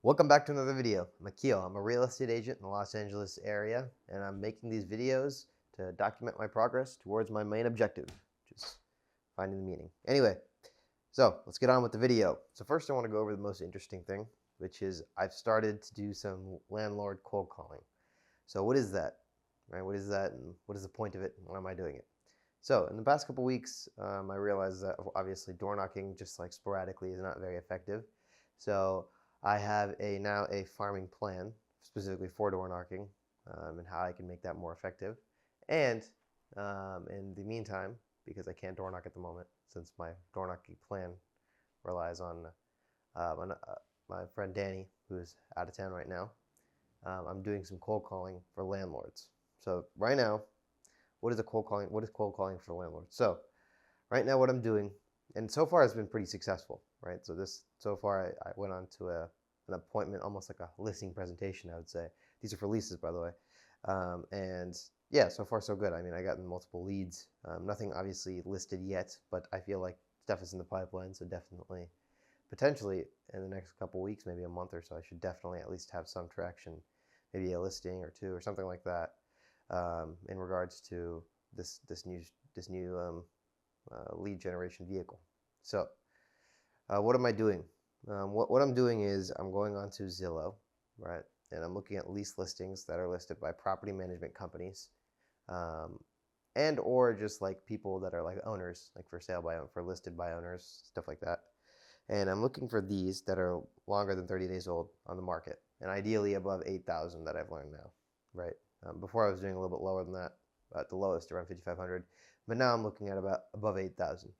Welcome back to another video. I'm Akhil. I'm a real estate agent in the Los Angeles area, and I'm making these videos to document my progress towards my main objective, which is finding the meaning. Anyway, so let's get on with the video. So first I want to go over the most interesting thing, which is I've started to do some landlord cold calling. So what is that? Right? What is that, and what is the point of it, and why am I doing it? So in the past couple weeks, I realized that obviously door knocking just like sporadically is not very effective. So I have now a farming plan specifically for door knocking, and how I can make that more effective. And in the meantime, because I can't door knock at the moment, since my door knocking plan relies on my friend Danny, who's out of town right now, I'm doing some cold calling for landlords. So right now, what is cold calling for landlords? So right now what I'm doing, and so far it's been pretty successful, right? So far I went on to an appointment, almost like a listing presentation, I would say. These are for leases, by the way. And yeah, so far so good. I mean, I got multiple leads. Nothing obviously listed yet, but I feel like stuff is in the pipeline, so definitely, potentially in the next couple weeks, maybe a month or so, I should definitely at least have some traction, maybe a listing or two or something like that, in regards to this new lead generation vehicle. So what am I doing? What I'm doing is I'm going on to Zillow, right? And I'm looking at lease listings that are listed by property management companies, and or just like people that are like owners, like for listed by owners, stuff like that. And I'm looking for these that are longer than 30 days old on the market, and ideally above 8,000 that I've learned now, right? Before I was doing a little bit lower than that, at the lowest around 5,500, but now I'm looking at about above 8,000.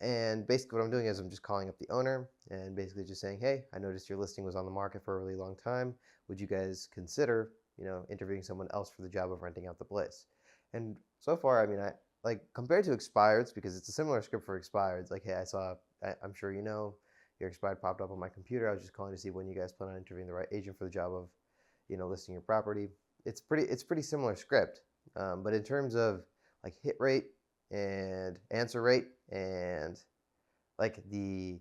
And basically what I'm doing is I'm just calling up the owner and basically just saying, hey, I noticed your listing was on the market for a really long time. Would you guys consider, interviewing someone else for the job of renting out the place? And so far, I mean, compared to expireds, because it's a similar script for expireds, like, hey, I'm sure you know, your expired popped up on my computer. I was just calling to see when you guys plan on interviewing the right agent for the job of, listing your property. It's pretty similar script. But in terms of like hit rate and answer rate and like the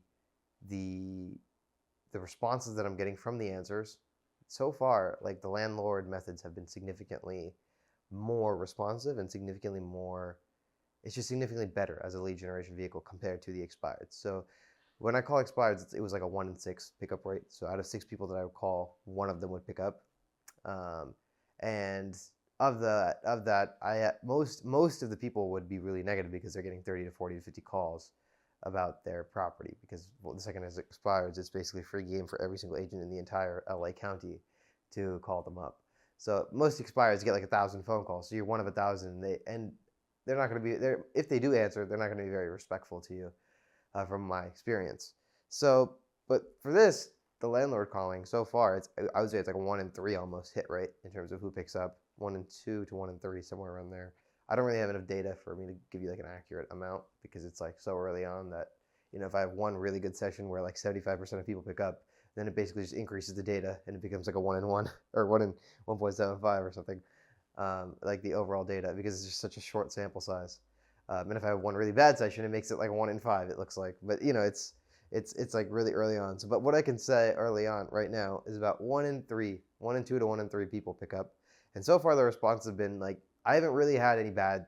responses that I'm getting from the answers, so far, like the landlord methods have been significantly more responsive and it's just significantly better as a lead generation vehicle compared to the expired. So when I call expireds, it was like a 1 in 6 pickup rate. So out of 6 people that I would call, one of them would pick up. And of that, most of the people would be really negative because they're getting 30 to 40 to 50 calls about their property, because the second it expires, it's basically a free game for every single agent in the entire LA County to call them up. So most expireds get like 1,000 phone calls. So you're one of 1,000, and they're not going to be there. If they do answer, they're not going to be very respectful to you, from my experience. So, but for this, the landlord calling so far, I would say it's like a 1 in 3 almost hit rate in terms of who picks up. 1 in 2 to 1 in 30, somewhere around there. I don't really have enough data for me to give you like an accurate amount, because it's like so early on that, if I have one really good session where like 75% of people pick up, then it basically just increases the data and it becomes like a 1 in 1 or 1 in 1.75 or something, like the overall data, because it's just such a short sample size. And if I have one really bad session, it makes it like 1 in 5, it looks like. But it's like really early on. So, but what I can say early on right now is about 1 in 2 to 1 in 3 people pick up. And so far the response have been like, I haven't really had any bad,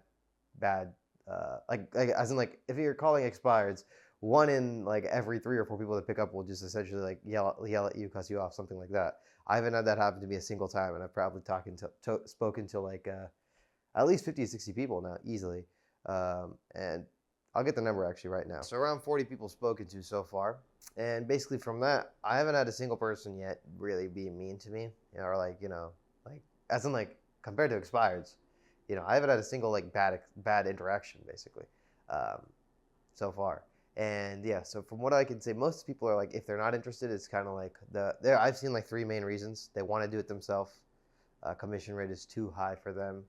like as in like if you're calling expireds, 1 in like every 3 or 4 people that pick up will just essentially like yell at you, cuss you off, something like that. I haven't had that happen to me a single time, and I've probably spoken to like at least 50 to 60 people now easily. And I'll get the number actually right now. So around 40 people spoken to so far, and basically from that, I haven't had a single person yet really be mean to me, or like like as in like compared to expireds, I haven't had a single like bad interaction basically, so far. And yeah, so from what I can say, most people are like, if they're not interested, it's kind of like I've seen like 3 main reasons. They want to do it themselves. Commission rate is too high for them,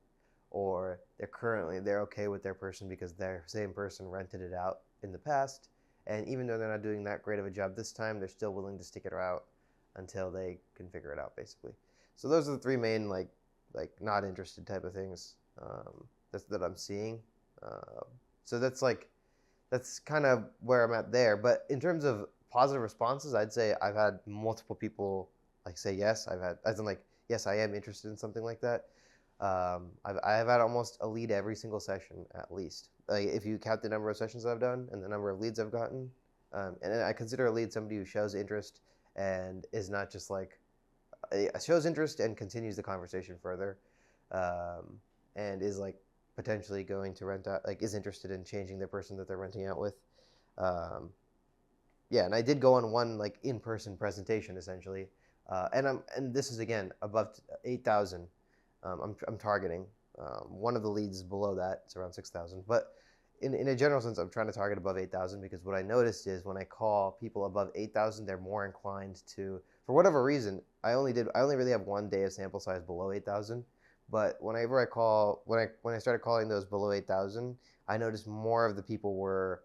or they're okay with their person because their same person rented it out in the past, and even though they're not doing that great of a job this time, they're still willing to stick it out until they can figure it out basically. So those are the 3 main like not interested type of things, that I'm seeing. So that's kind of where I'm at there. But in terms of positive responses, I'd say I've had multiple people like say yes. I've had, as in like, yes, I am interested in something like that. I've had almost a lead every single session at least. Like if you count the number of sessions I've done and the number of leads I've gotten, and I consider a lead somebody who shows interest and is not just like shows interest and continues the conversation further, and is like potentially going to rent out, like is interested in changing the person that they're renting out with. Um, yeah, and I did go on one like in-person presentation essentially, and this is again above 8,000. I'm targeting. One of the leads is below that; it's around 6,000. But in a general sense, I'm trying to target above 8,000 because what I noticed is when I call people above 8,000, they're more inclined to, for whatever reason, I only really have 1 day of sample size below 8,000. But whenever I call, when I started calling those below 8,000, I noticed more of the people were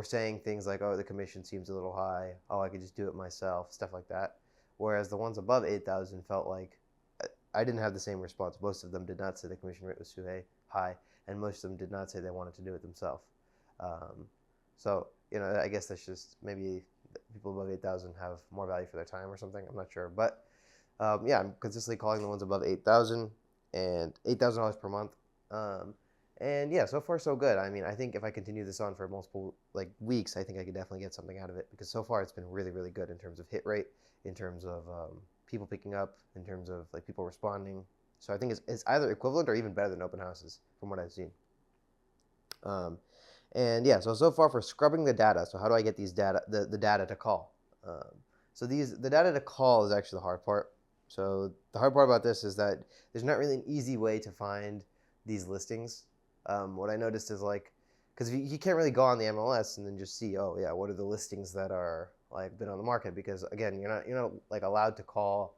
saying things like, "Oh, the commission seems a little high. Oh, I could just do it myself," stuff like that. Whereas the ones above 8,000 felt like I didn't have the same response. Most of them did not say the commission rate was too high, and most of them did not say they wanted to do it themselves. So, I guess that's just maybe people above 8,000 have more value for their time or something. I'm not sure. But yeah, I'm consistently calling the ones above 8,000 and $8,000 per month. And yeah, so far so good. I mean, I think if I continue this on for multiple like weeks, I think I could definitely get something out of it because so far it's been really, really good in terms of hit rate, in terms of people picking up, in terms of like people responding. So I think it's either equivalent or even better than open houses from what I've seen. And yeah, so far for scrubbing the data. So how do I get these data, the data to call? So the data to call is actually the hard part. So the hard part about this is that there's not really an easy way to find these listings. What I noticed is like, because you can't really go on the MLS and then just see, oh yeah, what are the listings that are like been on the market? Because again, you're not like allowed to call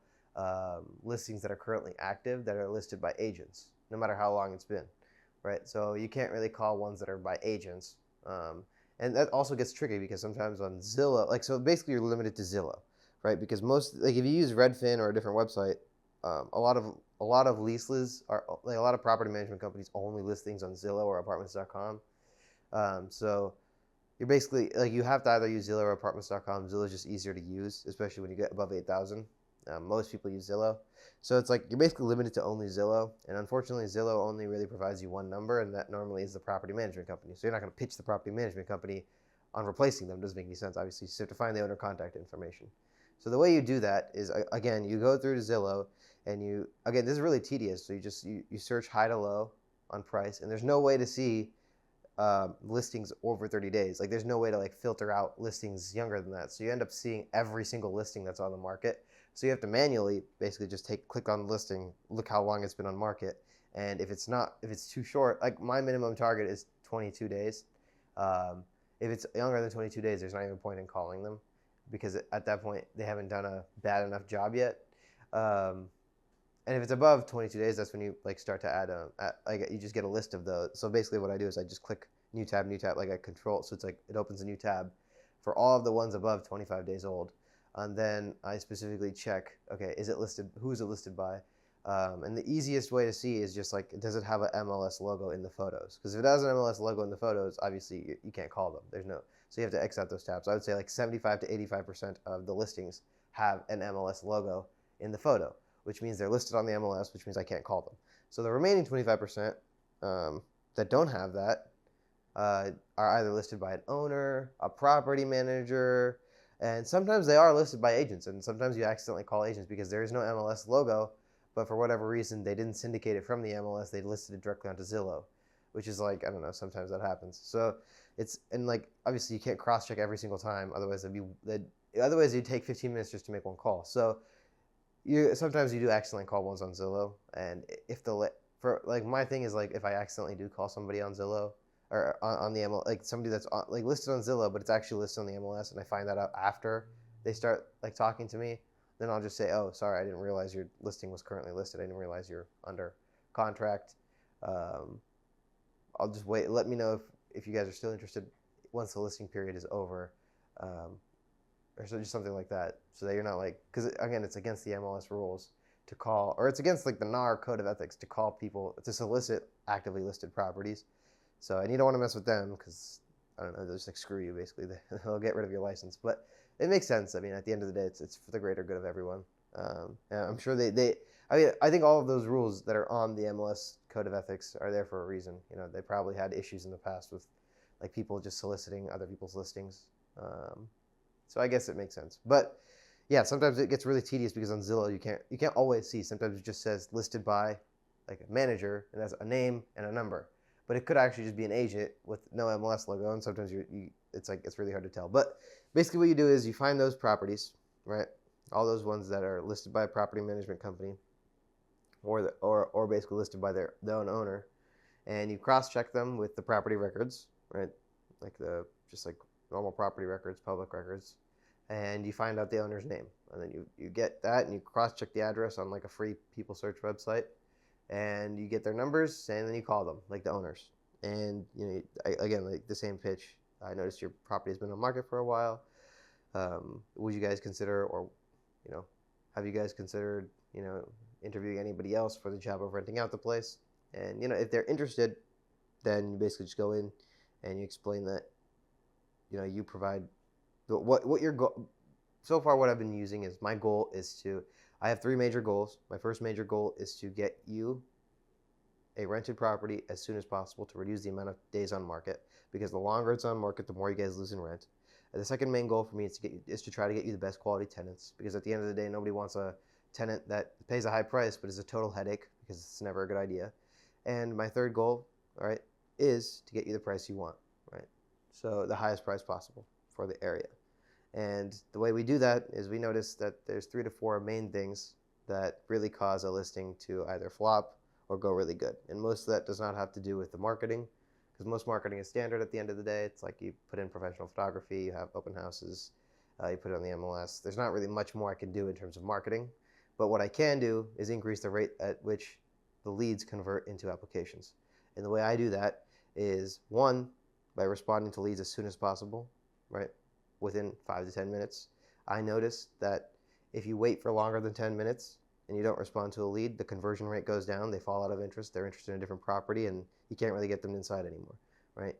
listings that are currently active that are listed by agents, no matter how long it's been, right? So you can't really call ones that are by agents, and that also gets tricky because sometimes on Zillow, like so basically you're limited to Zillow, right? Because most like if you use Redfin or a different website, a lot of leases are like a lot of property management companies only list things on Zillow or Apartments.com. So you're basically like you have to either use Zillow or Apartments.com. Zillow is just easier to use, especially when you get above 8,000. Most people use Zillow, so it's like you're basically limited to only Zillow. And unfortunately, Zillow only really provides you one number, and that normally is the property management company. So you're not going to pitch the property management company on replacing them. It doesn't make any sense. Obviously, you have to find the owner contact information. So the way you do that is again you go through to Zillow. And again, this is really tedious. So you search high to low on price, and there's no way to see listings over 30 days. Like there's no way to like filter out listings younger than that. So you end up seeing every single listing that's on the market. So you have to manually basically just click on the listing, look how long it's been on market, and if it's too short, like my minimum target is 22 days. If it's younger than 22 days, there's not even a point in calling them because at that point they haven't done a bad enough job yet. And if it's above 22 days, that's when you like start to add like you just get a list of those. So basically what I do is I just click new tab, like I control. So it's like it opens a new tab for all of the ones above 25 days old. And then I specifically check, okay, is it listed? Who is it listed by? And the easiest way to see is just like, does it have an MLS logo in the photos? Because if it has an MLS logo in the photos, obviously you can't call them. So you have to X out those tabs. So I would say like 75 to 85% of the listings have an MLS logo in the photo, which means they're listed on the MLS, which means I can't call them. So the remaining 25% that don't have that are either listed by an owner, a property manager, and sometimes they are listed by agents, and sometimes you accidentally call agents because there is no MLS logo, but for whatever reason, they didn't syndicate it from the MLS, they listed it directly onto Zillow, which is like, I don't know, sometimes that happens. So and like, obviously you can't cross-check every single time, otherwise you'd take 15 minutes just to make one call. So sometimes you do accidentally call ones on Zillow, and my thing is like if I accidentally do call somebody on Zillow or on the MLS, like somebody that's like listed on Zillow, but it's actually listed on the MLS, and I find that out after they start like talking to me, then I'll just say, oh, sorry, I didn't realize your listing was currently listed. I didn't realize you're under contract. I'll just wait. Let me know if you guys are still interested once the listing period is over. Or so just something like that, so that you're not like, because again, it's against the MLS rules to call, or it's against like the NAR code of ethics to call people to solicit actively listed properties. So, and you don't want to mess with them because I don't know, they'll just like screw you basically. They'll get rid of your license. But it makes sense. I mean, at the end of the day, it's for the greater good of everyone. And I'm sure I mean, I think all of those rules that are on the MLS Code of Ethics are there for a reason. You know, they probably had issues in the past with like people just soliciting other people's listings. So I guess it makes sense. But yeah, sometimes it gets really tedious because on Zillow you can't always see. Sometimes it just says listed by like a manager and has a name and a number. But it could actually just be an agent with no MLS logo, and sometimes it's really hard to tell. But basically, what you do is you find those properties, right? All those ones that are listed by a property management company, or basically listed by their own owner, and you cross-check them with the property records, right? Like just like normal property records, public records, and you find out the owner's name, and then you get that, and you cross-check the address on like a free people search website, and you get their numbers, and then you call them, like the owners. And you know, again, like the same pitch. I noticed your property has been on market for a while. Would you guys consider, or you know, have you guys considered, you know, interviewing anybody else for the job of renting out the place? And you know, if they're interested, then you basically just go in and you explain that, you know, you provide what your goal. So far, what I've been using is my goal is to. I have 3 major goals. My first major goal is to get you a rented property as soon as possible to reduce the amount of days on market, because the longer it's on market, the more you guys lose in rent. And the second main goal for me is to try to get you the best quality tenants, because at the end of the day, nobody wants a tenant that pays a high price but is a total headache, because it's never a good idea. And my third goal, all right, is to get you the price you want, right? So the highest price possible for the area. And the way we do that is we notice that there's 3 to 4 main things that really cause a listing to either flop or go really good. And most of that does not have to do with the marketing, because most marketing is standard at the end of the day. It's like you put in professional photography, you have open houses, you put it on the MLS. There's not really much more I can do in terms of marketing. But what I can do is increase the rate at which the leads convert into applications. And the way I do that is, 1, by responding to leads as soon as possible, right? Within 5 to 10 minutes. I noticed that if you wait for longer than 10 minutes and you don't respond to a lead, the conversion rate goes down. They fall out of interest. They're interested in a different property, and you can't really get them inside anymore, right?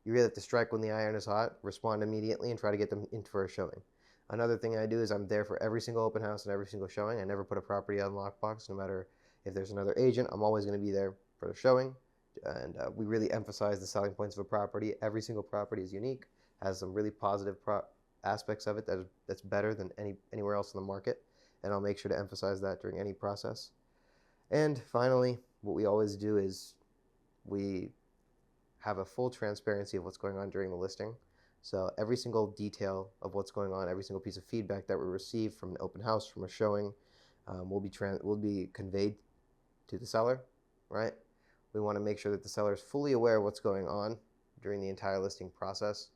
You really have to strike when the iron is hot, respond immediately, and try to get them in for a showing. Another thing I do is I'm there for every single open house and every single showing. I never put a property on lockbox, no matter if there's another agent. I'm always going to be there for the showing, and we really emphasize the selling points of a property. Every single property is unique, has some really positive aspects of it that's better than anywhere else in the market, and I'll make sure to emphasize that during any process. And finally, what we always do is we have a full transparency of what's going on during the listing. So every single detail of what's going on, every single piece of feedback that we receive from an open house, from a showing, will be conveyed to the seller, right? We want to make sure that the seller is fully aware of what's going on during the entire listing process.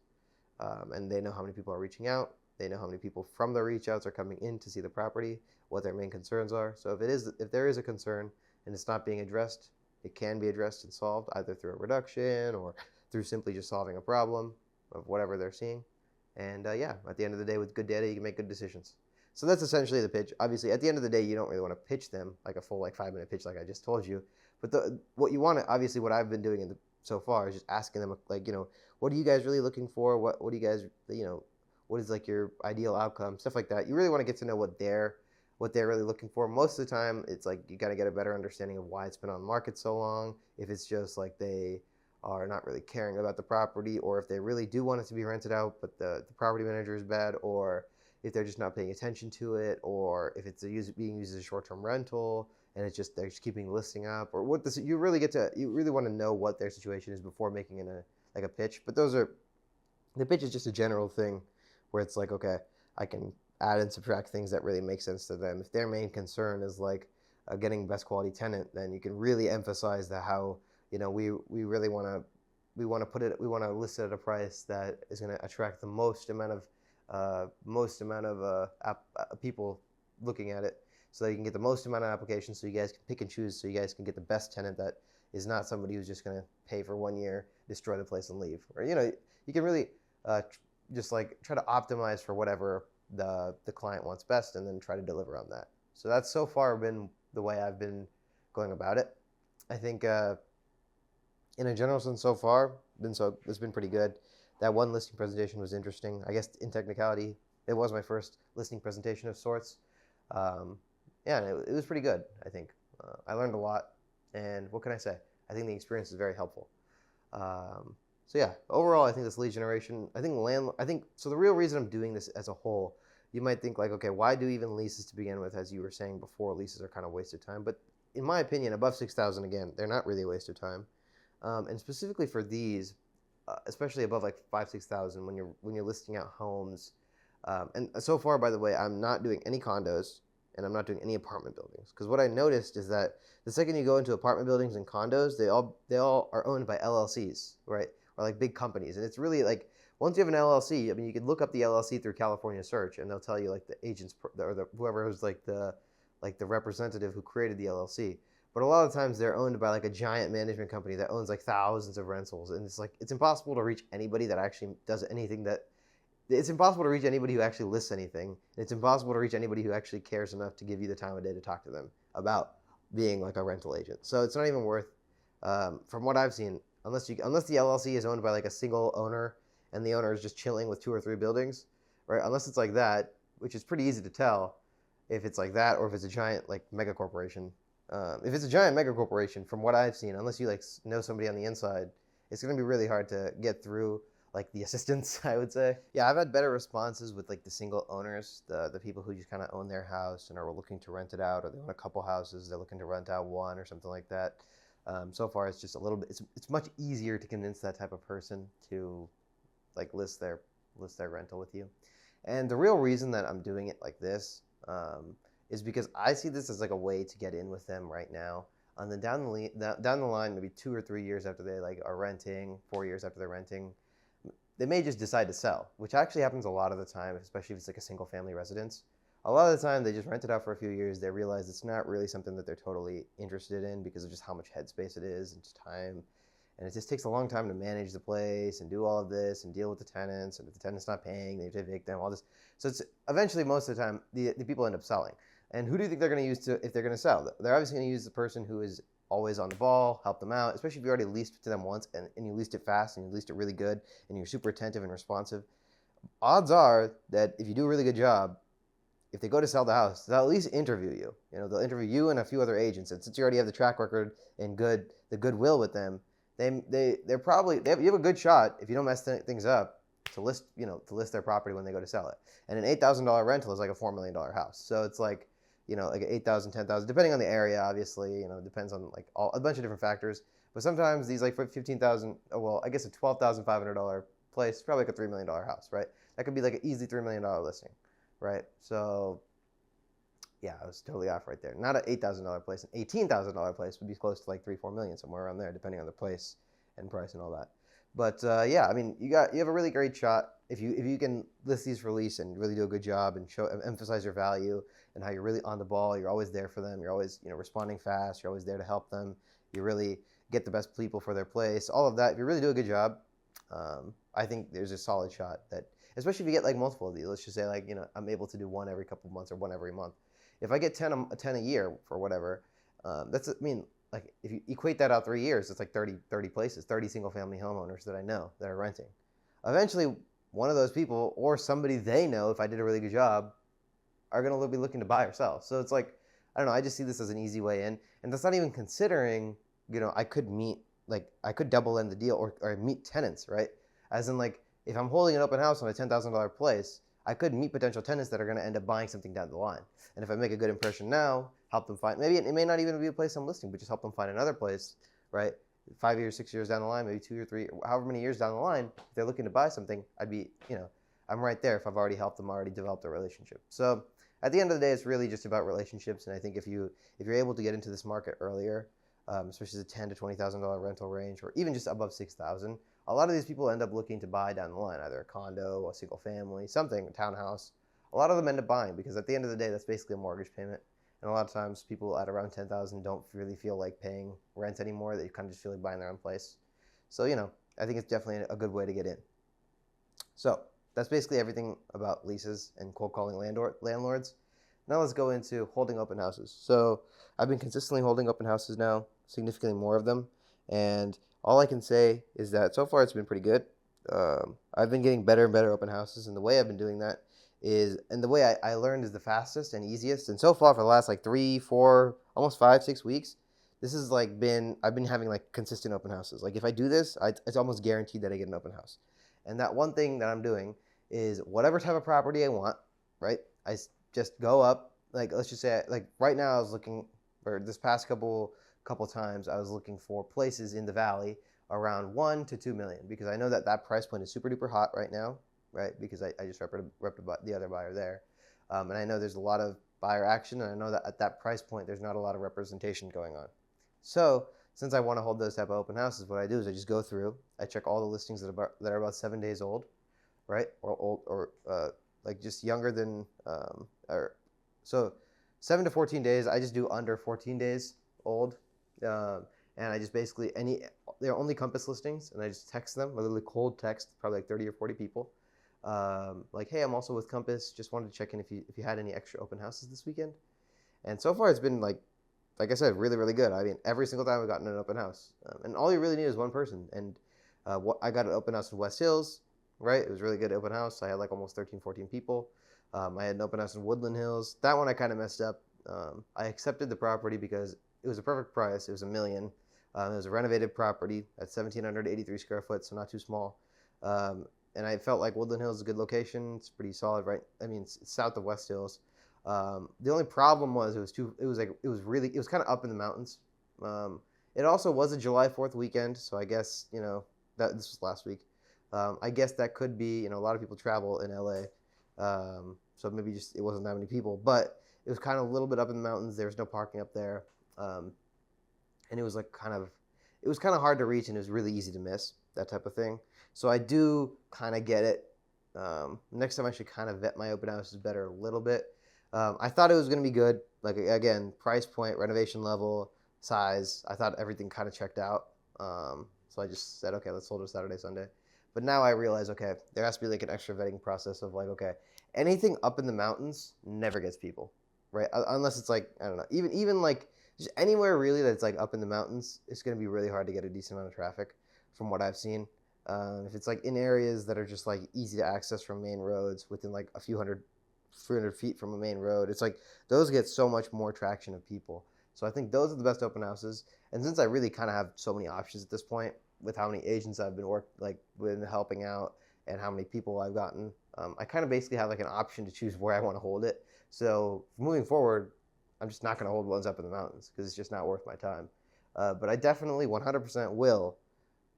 And they know how many people are reaching out. They know how many people from their reach outs are coming in to see the property, what their main concerns are. So if there is a concern and it's not being addressed, it can be addressed and solved either through a reduction or through simply just solving a problem of whatever they're seeing. And yeah, at the end of the day, with good data, you can make good decisions. So that's essentially the pitch. Obviously, at the end of the day, you don't really want to pitch them like a full 5-minute pitch like I just told you. But what you want to, obviously, what I've been doing so far is just asking them, like, what are you guys really looking for? What do you guys, what is like your ideal outcome? Stuff like that. You really want to get to know what they're really looking for. Most of the time, it's like you got to get a better understanding of why it's been on the market so long. If it's just like they are not really caring about the property, or if they really do want it to be rented out, but the property manager is bad, or if they're just not paying attention to it, or if it's being used as a short-term rental and they're just keeping the listing up, or you really want to know what their situation is before making a pitch. But the pitch is just a general thing where it's like, okay, I can add and subtract things that really make sense to them. If their main concern is like getting best quality tenant, then you can really emphasize how we really want to list it at a price that is going to attract the most amount of people looking at it, so that you can get the most amount of applications, so you guys can pick and choose, so you guys can get the best tenant that is not somebody who's just going to pay for 1 year, destroy the place, and leave. Or you can really just like try to optimize for whatever the client wants best, and then try to deliver on that. So that's so far been the way I've been going about it. I think in a general sense so far, it's been pretty good. That one listing presentation was interesting. I guess in technicality, it was my first listing presentation of sorts. Um, yeah, and it was pretty good, I think. I learned a lot, and what can I say? I think the experience is very helpful. So yeah, overall, I think this lead generation, so the real reason I'm doing this as a whole, you might think like, okay, why do even leases to begin with? As you were saying before, leases are kind of wasted time. But in my opinion, above 6,000, again, they're not really a waste of time. And specifically for these, especially above like 5,000, 6,000, when you're listing out homes. And so far, by the way, I'm not doing any condos and I'm not doing any apartment buildings, because what I noticed is that the second you go into apartment buildings and condos, they all are owned by LLCs, right? Or like big companies, and it's really like once you have an LLC, I mean, you can look up the LLC through California search, and they'll tell you like the agents or whoever was like the representative who created the LLC. But a lot of times they're owned by like a giant management company that owns like thousands of rentals, and it's like it's impossible to reach anybody that actually does anything that. It's impossible to reach anybody who actually lists anything. And it's impossible to reach anybody who actually cares enough to give you the time of day to talk to them about being like a rental agent. So it's not even worth, from what I've seen, unless the LLC is owned by like a single owner and the owner is just chilling with 2 or 3 buildings, right? Unless it's like that, which is pretty easy to tell if it's like that or if it's a giant like mega corporation. If it's a giant mega corporation, from what I've seen, unless you like know somebody on the inside, it's going to be really hard to get through like the assistants, I would say. Yeah, I've had better responses with like the single owners, the people who just kind of own their house and are looking to rent it out, or they own a couple houses, they're looking to rent out one or something like that. So far, it's just a little bit. It's much easier to convince that type of person to like list their rental with you. And the real reason that I'm doing it like this is because I see this as like a way to get in with them right now. And then down the line, maybe 2 or 3 years after they like are renting, 4 years after they're renting, they may just decide to sell, which actually happens a lot of the time, especially if it's like a single family residence. A lot of the time, they just rent it out for a few years. They realize it's not really something that they're totally interested in because of just how much headspace it is and just time. And it just takes a long time to manage the place and do all of this and deal with the tenants. And if the tenant's not paying, they have to evict them, all this. So it's eventually, most of the time, the people end up selling. And who do you think they're going to use if they're going to sell? They're obviously going to use the person who is always on the ball, help them out, especially if you already leased to them once and you leased it fast and you leased it really good and you're super attentive and responsive. Odds are that if you do a really good job, if they go to sell the house, they'll at least interview you. You know, they'll interview you and a few other agents. And since you already have the track record and the goodwill with them, you have a good shot, if you don't mess things up, to list their property when they go to sell it. And an $8,000 rental is like a $4 million house. So it's like, like 8,000, 10,000, depending on the area, obviously, it depends on like a bunch of different factors. But sometimes these like 15,000, well, I guess a $12,500 place, probably like a $3 million house, right? That could be like an easy $3 million listing, right? So yeah, I was totally off right there. Not an $8,000 place, an $18,000 place would be close to like 3-4 million, somewhere around there, depending on the place and price and all that. But yeah, I mean, you have a really great shot if you can list these for lease and really do a good job and emphasize your value and how you're really on the ball. You're always there for them. You're always responding fast. You're always there to help them. You really get the best people for their place. All of that. If you really do a good job, I think there's a solid shot that, especially if you get like multiple of these. Let's just say like I'm able to do one every couple of months or one every month. If I get 10 a year for whatever, like if you equate that out 3 years, it's like 30 places, 30 single family homeowners that I know that are renting. Eventually, one of those people or somebody they know, if I did a really good job, are going to be looking to buy or sell. So it's like, I don't know, I just see this as an easy way in. And that's not even considering, I could double end the deal or meet tenants, right? As in like, if I'm holding an open house on a $10,000 place, I could meet potential tenants that are going to end up buying something down the line. And if I make a good impression now, help them find, maybe it may not even be a place I'm listing, but just help them find another place, right? 5 years, 6 years down the line, maybe 2 or 3, however many years down the line, if they're looking to buy something, I'd be, I'm right there if I've already helped them, already developed a relationship. So at the end of the day, it's really just about relationships. And I think if you're able to get into this market earlier, especially the $10,000 to $20,000 rental range, or even just above 6,000, a lot of these people end up looking to buy down the line, either a condo, a single family, something, a townhouse. A lot of them end up buying because at the end of the day, that's basically a mortgage payment. And a lot of times people at around 10,000 don't really feel like paying rent anymore. They kind of just feel like buying their own place. So, I think it's definitely a good way to get in. So that's basically everything about leases and cold calling landlords. Now let's go into holding open houses. So I've been consistently holding open houses now, significantly more of them. And all I can say is that so far it's been pretty good. I've been getting better and better open houses, and the way I've been doing that is, and the way I learned is the fastest and easiest. And so far, for the last like 3, 4, almost 5, 6 weeks, this has like been I've been having like consistent open houses. Like if I do this, it's almost guaranteed that I get an open house. And that one thing that I'm doing is whatever type of property I want, right? Just go up. Like let's just say like right now I was looking for this past couple times I was looking for places in the valley around 1 to 2 million because I know that that price point is super duper hot right now, right? Because I just repped the other buyer there, and I know there's a lot of buyer action, and I know that at that price point there's not a lot of representation going on. So since I want to hold those type of open houses, what I do is I just go through, I check all the listings that are about 7 days old, right, or old or like just younger than or so 7 to 14 days. I just do under 14 days old. And I just basically they're only Compass listings, and I just text them, literally cold text, probably like 30 or 40 people, like, hey, I'm also with Compass. Just wanted to check in if you had any extra open houses this weekend. And so far, it's been like I said, really really good. I mean, every single time I've gotten an open house, and all you really need is one person. And I got an open house in West Hills, right? It was a really good open house. I had like almost 13, 14 people. I had an open house in Woodland Hills. That one I kind of messed up. I accepted the property because it was a perfect price. It was $1 million. It was a renovated property at 1,783 square foot, so not too small. And I felt like Woodland Hills is a good location. It's pretty solid, right? I mean, it's south of West Hills. The only problem was it was kind of up in the mountains. It also was a July 4th weekend, so I guess that this was last week. I guess that could be a lot of people travel in LA, so maybe just it wasn't that many people, but it was kind of a little bit up in the mountains. There was no parking up there. And it was it was kind of hard to reach, and it was really easy to miss, that type of thing. So I do kind of get it. Next time I should kind of vet my open houses better a little bit. I thought it was going to be good. Like again, price point, renovation level, size. I thought everything kind of checked out. So I just said, okay, let's hold it Saturday, Sunday. But now I realize, okay, there has to be like an extra vetting process of like, okay, anything up in the mountains never gets people, right? Unless it's like, I don't know, even like just anywhere really that's like up in the mountains, it's going to be really hard to get a decent amount of traffic from what I've seen. If it's like in areas that are just like easy to access from main roads within like a few 300 feet from a main road, it's like those get so much more traction of people. So I think those are the best open houses. And since I really kind of have so many options at this point with how many agents I've been helping out and how many people I've gotten, I kind of basically have like an option to choose where I want to hold it. So moving forward, I'm just not going to hold ones up in the mountains because it's just not worth my time. But I definitely 100% will.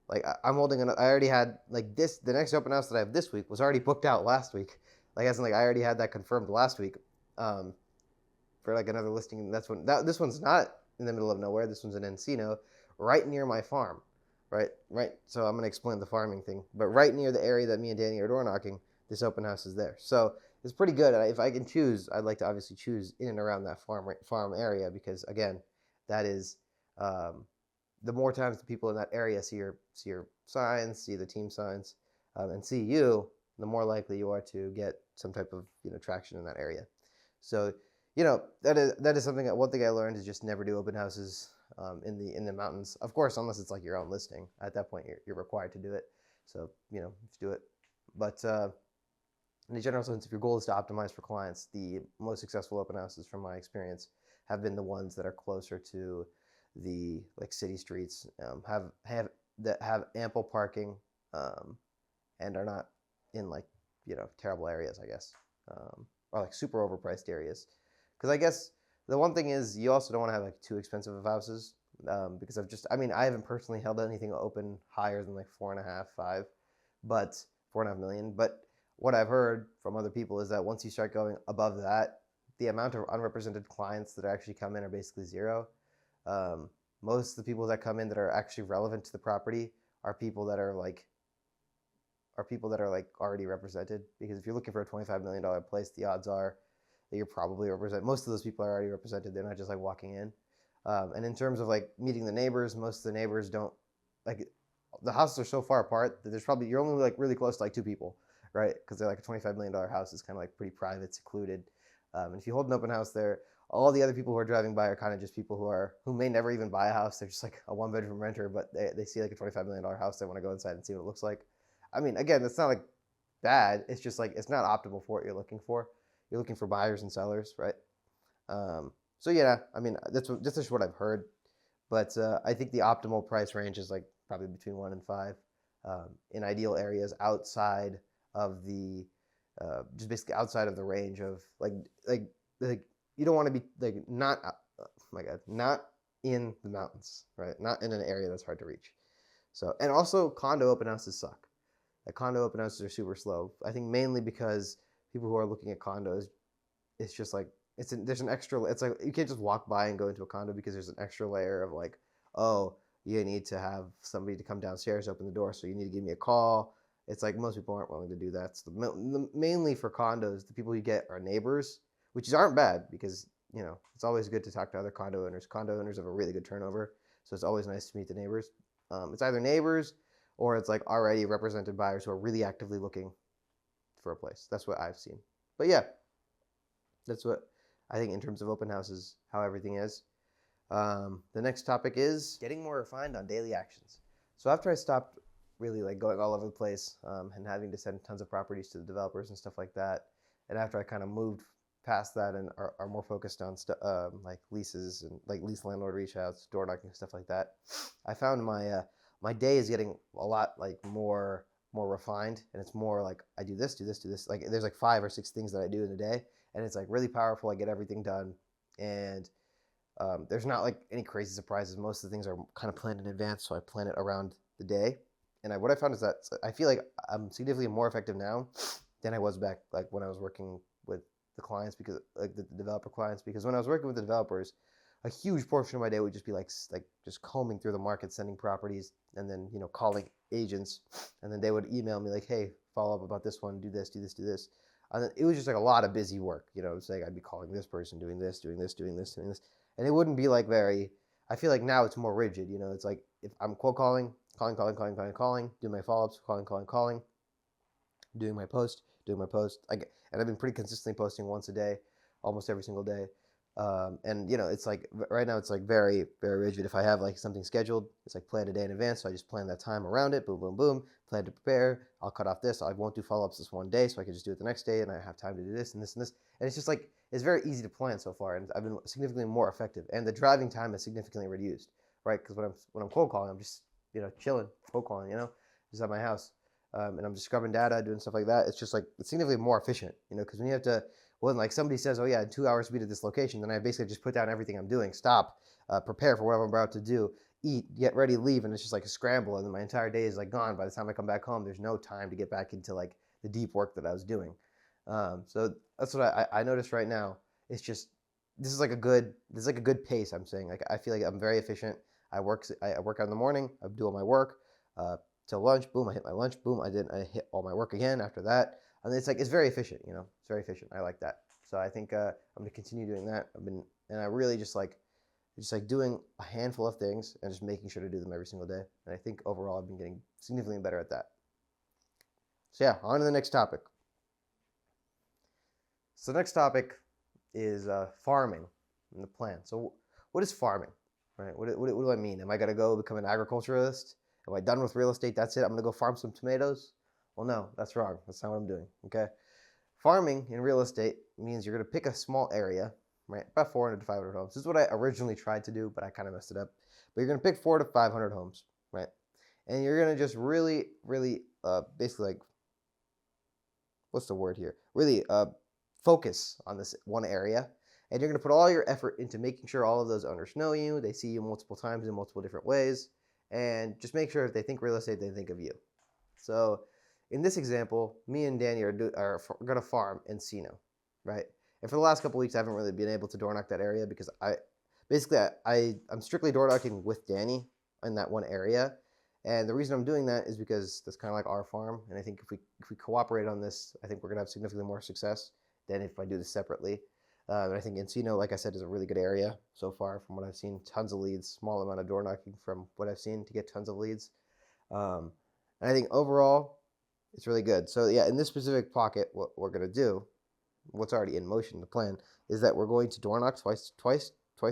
Like I'm holding I already had like the next open house that I have this week was already booked out last week. Like as in like I already had that confirmed last week, for like another listing. This one's not in the middle of nowhere. This one's in Encino, right near my farm, right. So I'm gonna explain the farming thing, but right near the area that me and Danny are door knocking, this open house is there. So it's pretty good. If I can choose, I'd like to obviously choose in and around that farm area because again, that is the more times the people in that area see your signs, see the team signs, and see you, the more likely you are to get some type of traction in that area. So that is something one thing I learned is just never do open houses in the mountains. Of course, unless it's like your own listing. At that point, you're required to do it. So just do it. But in a general sense, if your goal is to optimize for clients, the most successful open houses, from my experience, have been the ones that are closer to the like city streets, that have ample parking, and are not in like terrible areas, I guess, or like super overpriced areas. Because I guess the one thing is you also don't want to have like too expensive of houses, because I haven't personally held anything open higher than like 4.5, 5, but 4.5 million. But what I've heard from other people is that once you start going above that, the amount of unrepresented clients that actually come in are basically zero. Most of the people that come in that are actually relevant to the property are people that are like already represented. Because if you're looking for a $25 million place, the odds are that you're probably represented. Most of those people are already represented. They're not just like walking in. And in terms of like meeting the neighbors, most of the neighbors don't like. The houses are so far apart that you're only like really close to like 2 people, right? Because they're like a $25 million house. It's kind of like pretty private, secluded. And if you hold an open house there, all the other people who are driving by are kind of just people who may never even buy a house. They're just like a 1-bedroom renter, but they see like a $25 million house. They want to go inside and see what it looks like. I mean, again, it's not like bad. It's just like it's not optimal for what you're looking for. You're looking for buyers and sellers, right? So yeah, I mean, that's just what I've heard. But I think the optimal price range is like probably between 1 and 5 in ideal areas outside of the just basically outside of the range of like you don't want to be like not oh my god, not in the mountains, right? Not in an area that's hard to reach. So, and also condo open houses suck. Like condo open houses are super slow. I think mainly because people who are looking at condos, it's just like there's an extra. It's like you can't just walk by and go into a condo because there's an extra layer of like, oh, you need to have somebody to come downstairs, open the door, so you need to give me a call. It's like most people aren't willing to do that. So mainly for condos, the people you get are neighbors, which aren't bad because it's always good to talk to other condo owners. Condo owners have a really good turnover, so it's always nice to meet the neighbors. It's either neighbors or it's like already represented buyers who are really actively looking for a place. That's what I've seen. But yeah, that's what I think in terms of open houses, how everything is. The next topic is getting more refined on daily actions. So after I stopped really like going all over the place and having to send tons of properties to the developers and stuff like that, and after I kind of moved past that and are more focused on like leases and like lease landlord reach outs, door knocking, stuff like that, I found my day is getting a lot like more refined, and it's more like I do this, do this, do this. Like there's like 5 or 6 things that I do in a day, and it's like really powerful. I get everything done, and there's not like any crazy surprises. Most of the things are kind of planned in advance, so I plan it around the day. And what I found is that I feel like I'm significantly more effective now than I was back like when I was working with the clients, because like the developer clients, because when I was working with the developers, a huge portion of my day would just be like just combing through the market, sending properties, and then calling agents, and then they would email me like, hey, follow up about this one, do this, do this, do this. And then it was just like a lot of busy work. It's like I'd be calling this person, doing this, doing this, doing this, doing this, and it wouldn't be like very. I feel like now it's more rigid. It's like if I'm cold calling, doing my follow ups, calling, doing my post, and I've been pretty consistently posting once a day, almost every single day. And it's like right now it's like very, very rigid. If I have like something scheduled, it's like planned a day in advance. So I just plan that time around it. Boom, boom, boom. Plan to prepare. I'll cut off this. I won't do follow-ups this one day, so I can just do it the next day, and I have time to do this and this and this. And it's just like it's very easy to plan so far, and I've been significantly more effective. And the driving time is significantly reduced, right? Because when I'm cold calling, I'm just chilling, cold calling, just at my house, and I'm just scrubbing data, doing stuff like that. It's just like it's significantly more efficient, because when you have to. When like somebody says, oh yeah, in 2 hours be at this location, then I basically just put down everything I'm doing, stop, prepare for whatever I'm about to do, eat, get ready, leave, and it's just like a scramble, and then my entire day is like gone. By the time I come back home, there's no time to get back into like the deep work that I was doing. So that's what I noticed right now. It's just this is like a good pace. I'm saying like I feel like I'm very efficient. I work out in the morning. I do all my work till lunch. Boom, I hit my lunch. Boom, I hit all my work again after that. And it's like it's very efficient, It's very efficient. I like that. So I think I'm gonna continue doing that. I really just like doing a handful of things and just making sure to do them every single day. And I think overall I've been getting significantly better at that. So yeah, on to the next topic. So the next topic is farming and the plan. So what is farming, right? What do I mean? Am I gonna go become an agriculturalist? Am I done with real estate? That's it. I'm gonna go farm some tomatoes. Well, no, that's wrong. That's not what I'm doing, okay? Farming in real estate means you're going to pick a small area, right? About 400 to 500 homes. This is what I originally tried to do, but I kind of messed it up. But you're going to pick 400 to 500 homes, right? And you're going to just really, really, basically like, what's the word here? Really focus on this one area. And you're going to put all your effort into making sure all of those owners know you. They see you multiple times in multiple different ways. And just make sure if they think real estate, they think of you. So in this example, me and Danny are going to farm Encino, right? And for the last couple of weeks, I haven't really been able to door knock that area because I'm strictly door knocking with Danny in that one area. And the reason I'm doing that is because that's kind of like our farm. And I think if we cooperate on this, I think we're going to have significantly more success than if I do this separately. And I think Encino, like I said, is a really good area so far from what I've seen. Tons of leads, small amount of door knocking from what I've seen to get tons of leads. And I think overall, it's really good. So yeah, in this specific pocket, what we're going to do, what's already in motion, the plan, is that we're going to door knock twice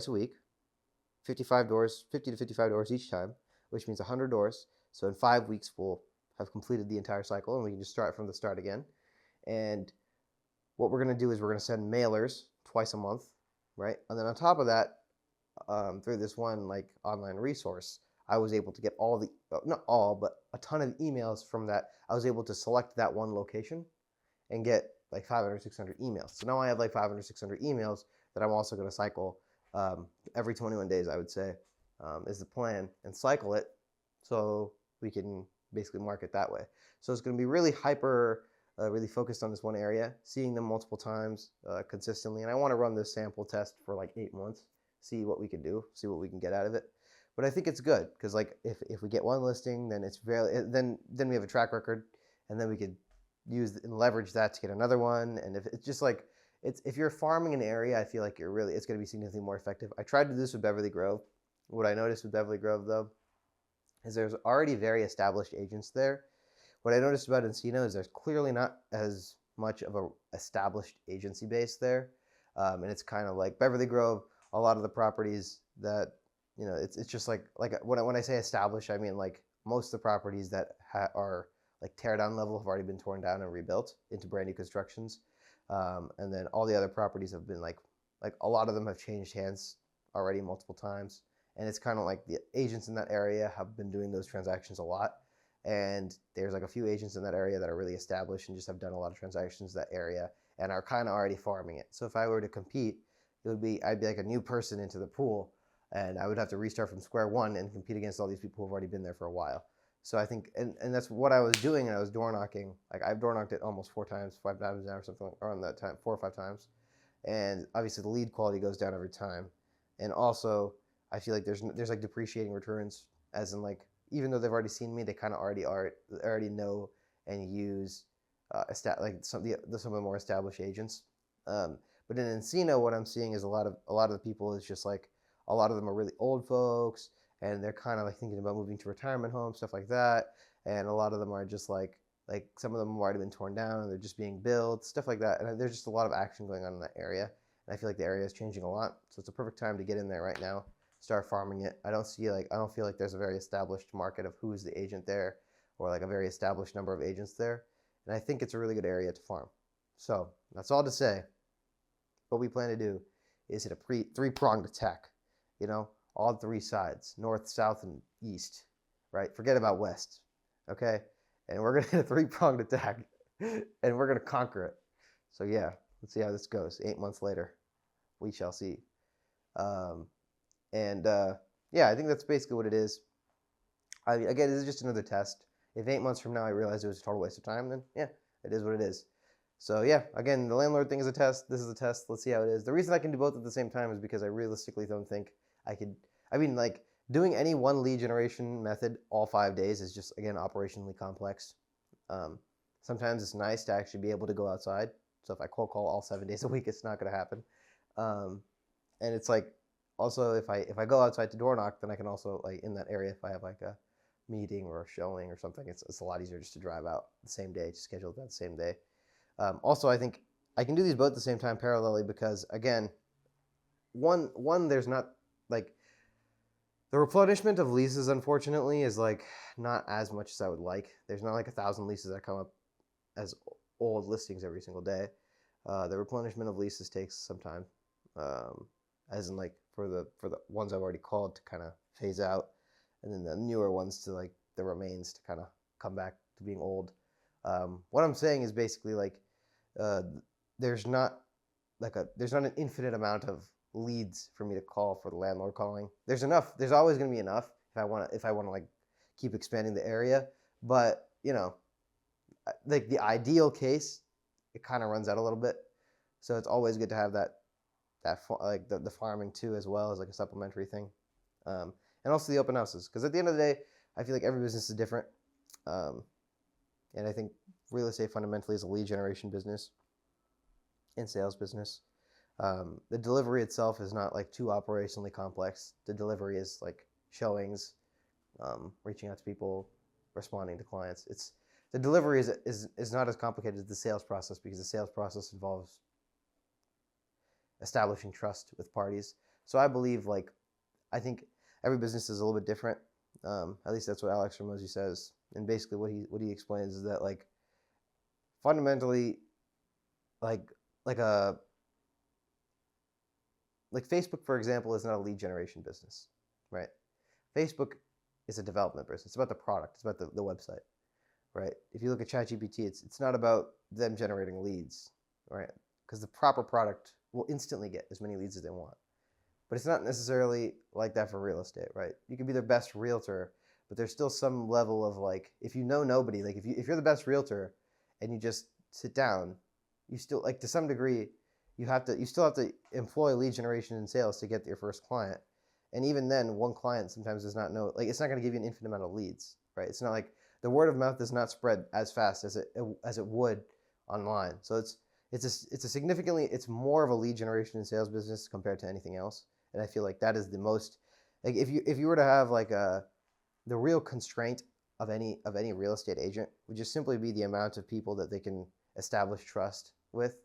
a week, 50 to 55 doors each time, which means 100 doors. So in 5 weeks, we'll have completed the entire cycle, and we can just start from the start again. And what we're going to do is we're going to send mailers twice a month, right? And then on top of that, through this one like online resource, I was able to get all the, not all, but a ton of emails from that. I was able to select that one location and get like 500, 600 emails. So now I have like 500, 600 emails that I'm also going to cycle every 21 days, I would say, is the plan, and cycle it so we can basically market that way. So it's going to be really really focused on this one area, seeing them multiple times consistently. And I want to run this sample test for like 8 months, see what we can do, see what we can get out of it. But I think it's good because like if we get one listing, then it's then we have a track record, and then we could use and leverage that to get another one. And if it's just like if you're farming an area, I feel like it's going to be significantly more effective. I tried to do this with Beverly Grove. What I noticed with Beverly Grove though is there's already very established agents there. What I noticed about Encino is there's clearly not as much of a established agency base there, and it's kind of like Beverly Grove. A lot of the properties that it's just like when I say established, I mean like most of the properties that are like tear down level have already been torn down and rebuilt into brand new constructions, and then all the other properties have been like a lot of them have changed hands already multiple times, and it's kind of like the agents in that area have been doing those transactions a lot. And there's like a few agents in that area that are really established and just have done a lot of transactions in that area and are kind of already farming it. So if I were to compete, I'd be like a new person into the pool, and I would have to restart from square one and compete against all these people who've already been there for a while. So I think, and that's what I was doing, and I was door knocking. Like I've door knocked it almost 5 times now or something around that time, 4 or 5 times. And obviously the lead quality goes down every time. And also I feel like there's like depreciating returns, as in like, even though they've already seen me, they kind of already know and use like some of the more established agents. But in Encino, what I'm seeing is a lot of the people is just like a lot of them are really old folks, and they're kind of like thinking about moving to retirement homes, stuff like that. And a lot of them are just like some of them have already been torn down and they're just being built, stuff like that. And there's just a lot of action going on in that area. And I feel like the area is changing a lot, so it's a perfect time to get in there right now. Start farming it. I don't feel like there's a very established market of who is the agent there, or like a very established number of agents there. And I think it's a really good area to farm. So that's all to say. What we plan to do is hit a three-pronged attack. All 3 sides, north, south, and east. Right? Forget about west. Okay? And we're gonna hit a 3-pronged attack, and we're gonna conquer it. So yeah, let's see how this goes. 8 months later, we shall see. Yeah, I think that's basically what it is. Again, this is just another test. If 8 months from now I realize it was a total waste of time, then yeah, it is what it is. So yeah, again, the landlord thing is a test. This is a test. Let's see how it is. The reason I can do both at the same time is because I realistically don't think I could. I mean, like doing any one lead generation method all 5 days is just, again, operationally complex. Sometimes it's nice to actually be able to go outside. So if I cold call all 7 days a week, it's not going to happen. And it's like, also, if I go outside to door knock, then I can also, like, in that area, if I have like a meeting or a showing or something, it's a lot easier just to drive out the same day, to schedule it that same day. Also, I think I can do these both at the same time parallelly because, again, one there's not like the replenishment of leases, unfortunately, is like not as much as I would like. There's not like 1,000 leases that come up as old listings every single day. The replenishment of leases takes some time, as in like for the ones I've already called to kind of phase out, and then the newer ones to like the remains to kind of come back to being old. What I'm saying is basically like there's not an infinite amount of leads for me to call for the landlord calling. There's enough. There's always going to be enough if I want to like keep expanding the area. But like the ideal case, it kind of runs out a little bit. So it's always good to have that like the farming too, as well as like a supplementary thing, and also the open houses. Because at the end of the day, I feel like every business is different, and I think real estate fundamentally is a lead generation business and sales business. The delivery itself is not like too operationally complex. The delivery is like showings, reaching out to people, responding to clients. The delivery is not as complicated as the sales process, because the sales process involves establishing trust with parties. So I think every business is a little bit different. At least that's what Alex Ramosi says. And basically what he explains is that like fundamentally like like a like Facebook, for example, is not a lead generation business, right? Facebook is a development business. It's about the product. It's about the website, right? If you look at ChatGPT, it's not about them generating leads, right? Because the proper product will instantly get as many leads as they want. But it's not necessarily like that for real estate, right? You can be their best realtor, but there's still some level of like, if you know nobody, like if you're the best realtor and you just sit down, you still like to some degree you still have to employ lead generation and sales to get your first client. And even then, one client sometimes does not know, like it's not going to give you an infinite amount of leads, right? It's not like the word of mouth does not spread as fast as it would online. So it's more of a lead generation and sales business compared to anything else. And I feel like that is the most, like if you were to have like the real constraint of any real estate agent would just simply be the amount of people that they can establish trust with,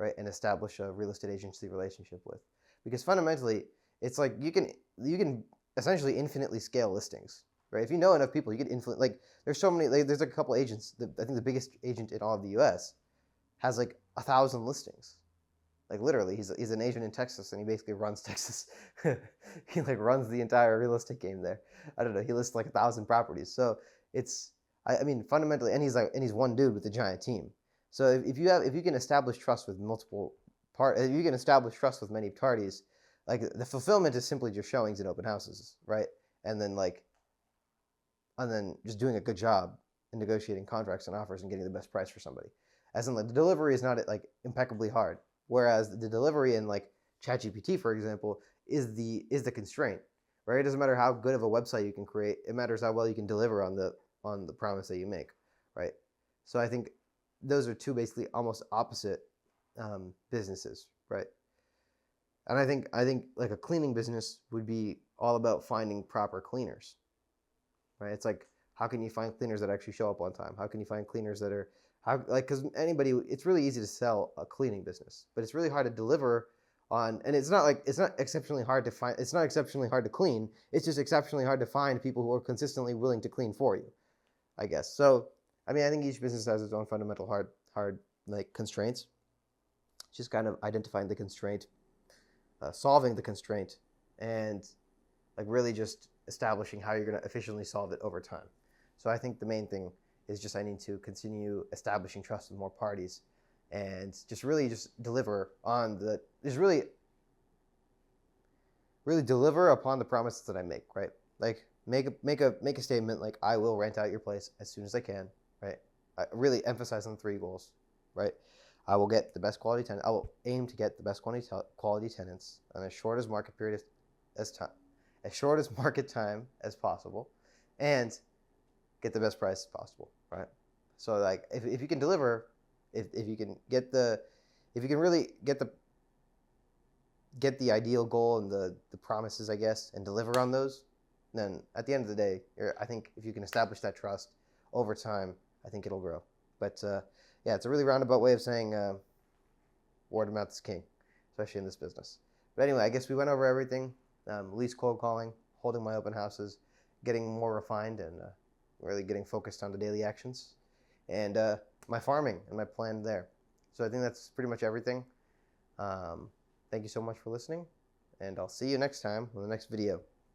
right, and establish a real estate agency relationship with. Because fundamentally, it's like you can essentially infinitely scale listings, right? If you know enough people, you can infinitely, like there's so many, like, there's like a couple agents. I think the biggest agent in all of the U.S. has like 1,000 listings. Like literally, he's an agent in Texas, and he basically runs Texas. He like runs the entire real estate game there. I don't know. He lists like 1,000 properties. So it's, I mean, fundamentally, and he's one dude with a giant team. So if you can establish trust with if you can establish trust with many parties, like the fulfillment is simply just showings and open houses, right? And then just doing a good job in negotiating contracts and offers and getting the best price for somebody. As in, like, the delivery is not like impeccably hard. Whereas the delivery in like ChatGPT, for example, is the constraint, right? It doesn't matter how good of a website you can create; it matters how well you can deliver on the promise that you make, right? So I think those are two basically almost opposite businesses, right? And I think like a cleaning business would be all about finding proper cleaners, right? It's like, how can you find cleaners that actually show up on time? How can you find cleaners that are because it's really easy to sell a cleaning business, but it's really hard to deliver on, and it's not exceptionally hard to find, it's not exceptionally hard to clean, it's just exceptionally hard to find people who are consistently willing to clean for you, I guess. So, I mean, I think each business has its own fundamental hard like constraints. Just kind of identifying the constraint, solving the constraint, and like really just establishing how you're going to efficiently solve it over time. So I think the main thing is just I need to continue establishing trust with more parties, and just really just deliver on really deliver upon the promises that I make, right? Like make a statement like, I will rent out your place as soon as I can, right? I really emphasize on the 3 goals, right? I will get the best quality tenant. I will aim to get the best quality tenants on as short as market period as time, as short as market time as possible, and get the best price possible, right? So like if you can deliver, if you can really get the ideal goal and the promises, I guess, and deliver on those, then at the end of the day, I think if you can establish that trust over time, I think it'll grow. But yeah, it's a really roundabout way of saying word of mouth is king, especially in this business. But anyway, I guess we went over everything. Least cold calling, holding my open houses, getting more refined, and really getting focused on the daily actions, and my farming and my plan there. So I think that's pretty much everything. Thank you so much for listening, and I'll see you next time with the next video.